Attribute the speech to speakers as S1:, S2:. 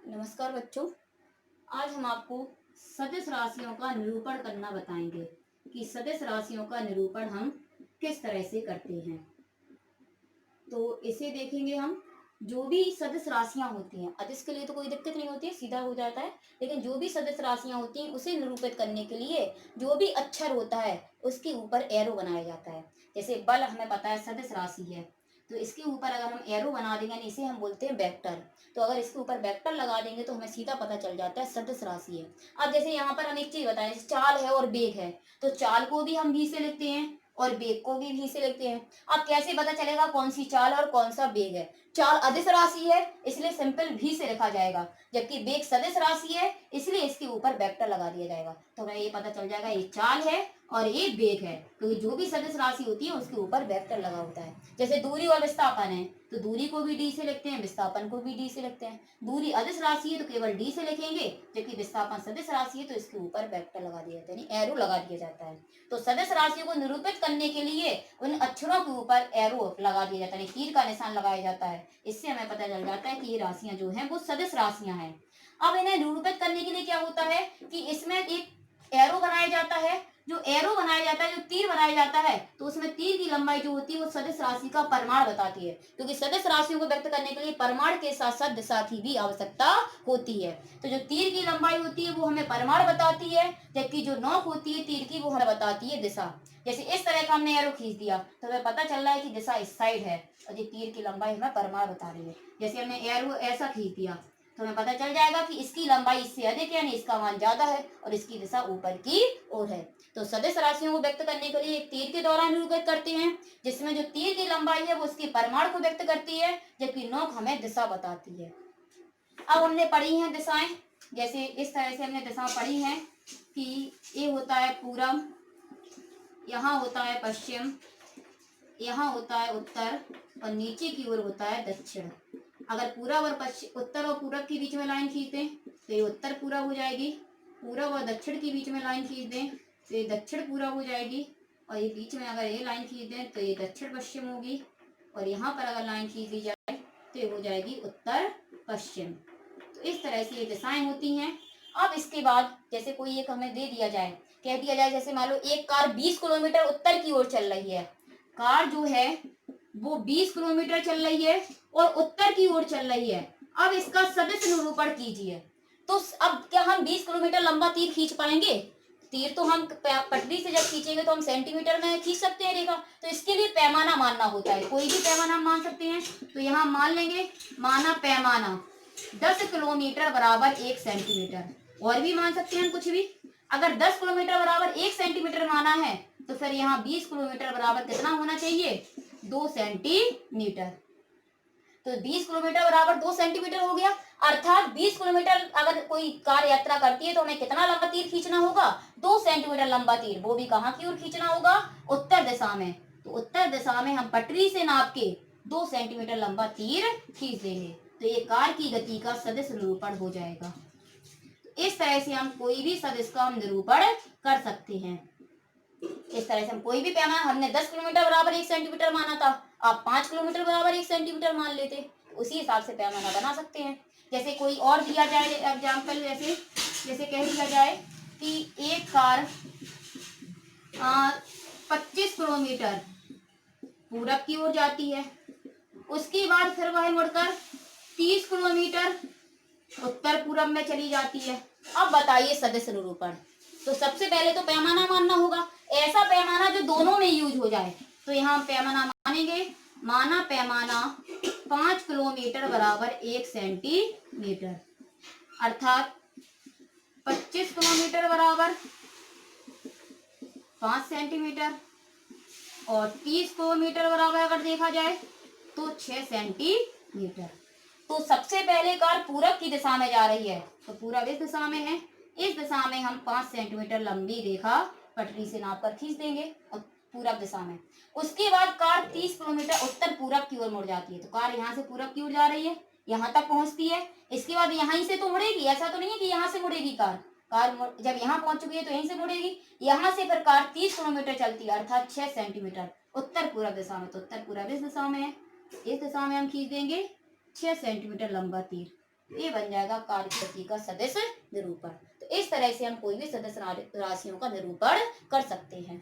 S1: नमस्कार बच्चों। आज हम आपको सदिश राशियों का निरूपण करना बताएंगे कि सदिश राशियों का निरूपण हम किस तरह से करते हैं। तो इसे देखेंगे हम। जो भी सदिश राशियां होती हैं, अदिश के लिए तो कोई दिक्कत नहीं होती है, सीधा हो जाता है। लेकिन जो भी सदिश राशियां होती हैं उसे निरूपित करने के लिए जो भी अक्षर होता है उसके ऊपर एरो बनाया जाता है। जैसे बल हमें पता है सदिश राशि है, तो इसके ऊपर अगर हम एरो बना देंगे, इसे हम बोलते हैं वेक्टर। तो अगर इसके ऊपर वेक्टर लगा देंगे तो हमें सीधा पता चल जाता है सदिश राशि है। अब जैसे यहाँ पर हम एक चीज बताएं, जैसे चाल है और बेग है, तो चाल को भी हम भी से लिखते हैं और बेग को भी से लिखते हैं। अब कैसे पता चलेगा कौन सी चाल और कौन सा बेग है? चाल अदिश राशि है इसलिए सिंपल भी से लिखा जाएगा, जबकि बेग सदिश राशि है इसलिए इसके ऊपर वेक्टर लगा दिया जाएगा। तो हमें ये पता चल जाएगा ये चाल है और ये बेग है, क्योंकि जो भी सदिश राशि होती है उसके ऊपर वेक्टर लगा होता है। जैसे दूरी और विस्थापन है, तो दूरी को भी डी से लिखते हैं, विस्थापन को भी डी से लिखते हैं। दूरी अदिश राशि है तो केवल डी से लिखेंगे, जबकि विस्थापन सदिश राशि है तो इसके ऊपर वेक्टर लगा दिया जाता है, यानी एरो लगा दिया जाता है। तो सदिश राशियों को निरूपित करने के लिए उन अक्षरों के ऊपर एरो लगा दिया जाता है, तीर का निशान लगाया जाता है। इससे हमें पता चल जाता है कि ये राशियां जो हैं वो सदिश राशियां हैं। अब इन्हें निरूपित करने के लिए क्या होता है कि इसमें एक एरो बनाया जाता है। जो एरो बनाया जाता है, जो तीर बनाया जाता है, तो उसमें तीर की लंबाई जो होती है वो सदिश राशि का परिमाण बताती है, क्योंकि सदिश राशियों को व्यक्त करने के लिए परिमाण के साथ साथ दिशा की भी आवश्यकता होती है। तो जो तीर की लंबाई होती है वो हमें परिमाण बताती है, जबकि जो नोक होती है तीर की वो हमें बताती है दिशा। जैसे इस तरह का हमने एरो खींच दिया तो हमें पता चल रहा है कि दिशा इस साइड है और ये तीर की लंबाई हमें परिमाण बता रही है। जैसे हमने एरो ऐसा खींच दिया तो हमें पता चल जाएगा कि इसकी लंबाई इससे अधिक है, यानी इसका मान ज्यादा है और इसकी दिशा ऊपर की ओर है। तो सदिश राशियों को व्यक्त करने के लिए एक तीर के द्वारा निरूपित करते हैं, जिसमें जो तीर की लंबाई है वो उसके परिमाण को व्यक्त करती है, जबकि नोक हमें दिशा बताती है। अब हमने पढ़ी हैं दिशाएं, जैसे इस तरह से हमने दिशा पढ़ी हैं कि ये होता है पूरब, यहाँ होता है पश्चिम, यहाँ होता है उत्तर और नीचे की ओर होता है दक्षिण। अगर पूरब और पश्चिम, उत्तर और पूरब के बीच में लाइन खींच दें तो ये उत्तर पूरब हो जाएगी। पूरब और दक्षिण के बीच में लाइन खींच दें तो ये दक्षिण पूरब हो जाएगी। और ये बीच में अगर ये लाइन खींच दें तो ये दक्षिण पश्चिम होगी। और यहाँ पर अगर लाइन खींच दी जाए तो ये हो जाएगी उत्तर पश्चिम। तो इस तरह से ये दिशाएं होती हैं। अब इसके बाद जैसे कोई एक हमें दे दिया जाए, कह दिया जाए जैसे मान लो एक कार 20 किलोमीटर उत्तर की ओर चल रही है। कार जो है वो 20 किलोमीटर चल रही है और उत्तर की ओर चल रही है। अब इसका सदिश निरूपण कीजिए। तो अब क्या हम 20 किलोमीटर लंबा तीर खींच पाएंगे? तीर तो हम पटरी से जब खींचेंगे तो हम सेंटीमीटर में खींच सकते हैं रेखा, तो इसके लिए पैमाना मानना होता है। कोई भी पैमाना हम मान सकते हैं, तो यहाँ मान लेंगे माना पैमाना 10 किलोमीटर बराबर 1 सेंटीमीटर। और भी मान सकते हैं कुछ भी। अगर 10 किलोमीटर बराबर 1 सेंटीमीटर माना है तो फिर यहाँ 20 किलोमीटर बराबर कितना होना चाहिए? 2 सेंटीमीटर। तो 20 किलोमीटर बराबर 2 सेंटीमीटर हो गया। अर्थात 20 किलोमीटर अगर कोई कार यात्रा करती है तो हमें कितना लंबा तीर खींचना होगा? 2 सेंटीमीटर लंबा तीर। वो भी कहाँ की ओर खींचना होगा? उत्तर दिशा में। तो उत्तर दिशा में हम पटरी से नाप के 2 सेंटीमीटर लंबा तीर खींच देंगे, तो ये कार की गति का सदिश निरूपण हो जाएगा। तो इस तरह से हम कोई भी सदिश का हम निरूपण कर सकते हैं। इस तरह से हम कोई भी पैमाना, हमने 10 किलोमीटर बराबर 1 सेंटीमीटर माना था, आप 5 किलोमीटर बराबर 1 सेंटीमीटर मान लेते, उसी हिसाब से पैमाना बना सकते हैं। जैसे कोई और दिया जाए एग्जाम्पल, जैसे जैसे कह दिया जाए कि एक कार 25 किलोमीटर पूरब की ओर जाती है, उसके बाद फिर वह मुड़कर 30 किलोमीटर उत्तर पूरब में चली जाती है। अब बताइए सदिश निरूपण। तो सबसे पहले तो पैमाना मानना होगा, ऐसा पैमाना जो दोनों में यूज हो जाए। तो यहाँ हम पैमाना मानेंगे, माना पैमाना 5 किलोमीटर बराबर 1 सेंटीमीटर, अर्थात 25 किलोमीटर बराबर 5 सेंटीमीटर और 30 किलोमीटर बराबर अगर देखा जाए तो 6 सेंटीमीटर। तो सबसे पहले कार पूरब की दिशा में जा रही है, तो पूरब इस दिशा में है। इस दिशा में हम 5 सेंटीमीटर लंबी रेखा पटरी से नापकर खींच देंगे और पूरब दिशा में। उसके बाद कार 30 किलोमीटर उत्तर पूरब की ओर मुड़ जाती है। तो कार यहाँ से पूरब की ओर जा रही है, यहाँ तक पहुंचती है। इसके बाद यहीं से तो मुड़ेगी, ऐसा तो नहीं है कि यहाँ से मुड़ेगी कार। जब यहाँ पहुंच चुकी है तो यहीं से मुड़ेगी। यहाँ से फिर कार 30 किलोमीटर चलती है, अर्थात 6 सेंटीमीटर उत्तर पूरब दिशा में। तो उत्तर पूरब इस दिशा में है, इस दिशा में हम खींच देंगे 6 सेंटीमीटर लंबा तीर। ये बन जाएगा कार्यपद्धति का सदिश निरूपण। तो इस तरह से हम कोई भी सदिश राशियों का निरूपण कर सकते हैं।